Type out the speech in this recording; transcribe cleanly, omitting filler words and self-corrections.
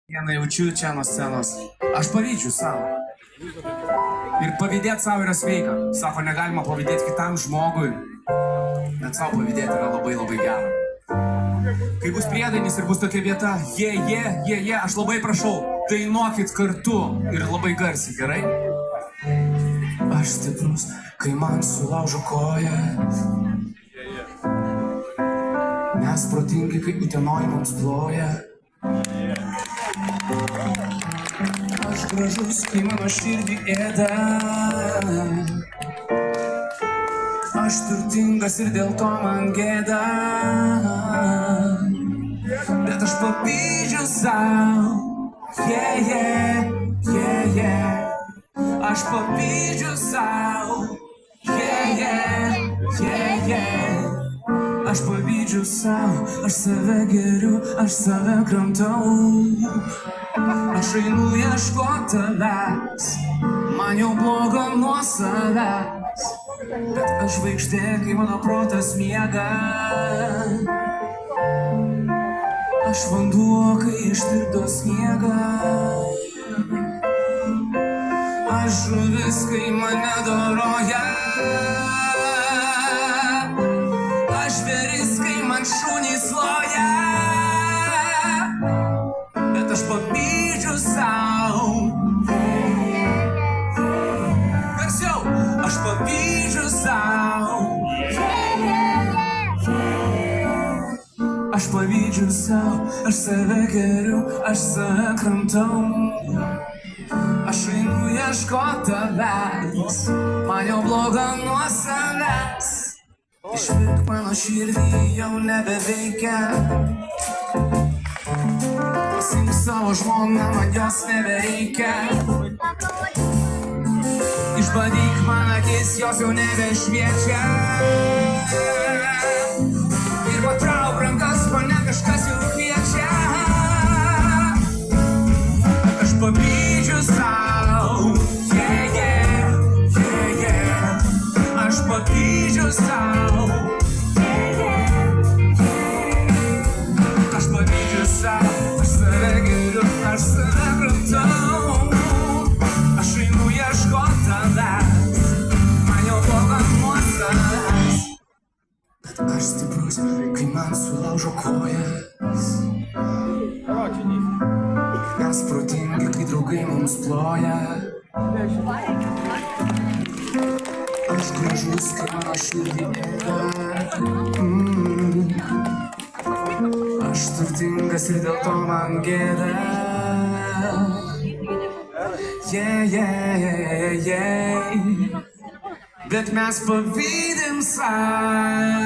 Vieną jaučiu čia nuo scenos. Aš pavydžiu savo. Ir pavydėti savo yra sveika. Sako, negalima pavydėti kitam žmogui. Bet savo pavydėti yra labai labai gera. Kai bus priedainis ir bus tokia vieta, aš labai prašau, dainuokit kartu ir labai garsiai, gerai? Aš stiprus, kai man sulaužo kojas. Mes protingi, kai Utenoj mums ploja. Aš gražus, kai mano širdį ėda. Aš turtingas ir dėl to man gėda. Bet aš pavydžiu sau. Aš pavydžiu sau. Aš pavydžiu sau. Aš save geriu, aš save kramtau. Aš einu ieškot tavęs. Man jau blogo nuo savęs. Bet aš žvaigždė, kai mano protas miega. Aš vanduo, kai ištirpdo sniegą. Aš žuvis, kai mane doroja. Aš žvėris, kai man šunys loja. Bet aš pavydžiu sau. Garsiau, aš pavydžiu sau. Aš pavydžiu sau, aš save geriu, aš save kramtau. Aš einu ieškot tavęs, man jau bloga nuo savęs. Išpirk mano širdį jau nebeveikia. Pasimk savo žmoną, man jos nebereikia. Išbadyk man akis, jos jau nebešviečia. Ir patrauk rankas, mane kažkas jau kviečia. Aš pavydžiu sau. Aš pavydžiu sau. Aš pavydžiu sau. Aš save geriu, aš save kramtau. Aš einu ieškot tavęs. Man jau bloga nuo savęs. Bet aš stiprus, kai man sulaužo kojas. Mes protingi, kai draugai mums ploja. Aš gražus, kai mano širdį ėda. Aš turtingas ir dėl to man gėda. Bet mes pavydim sau.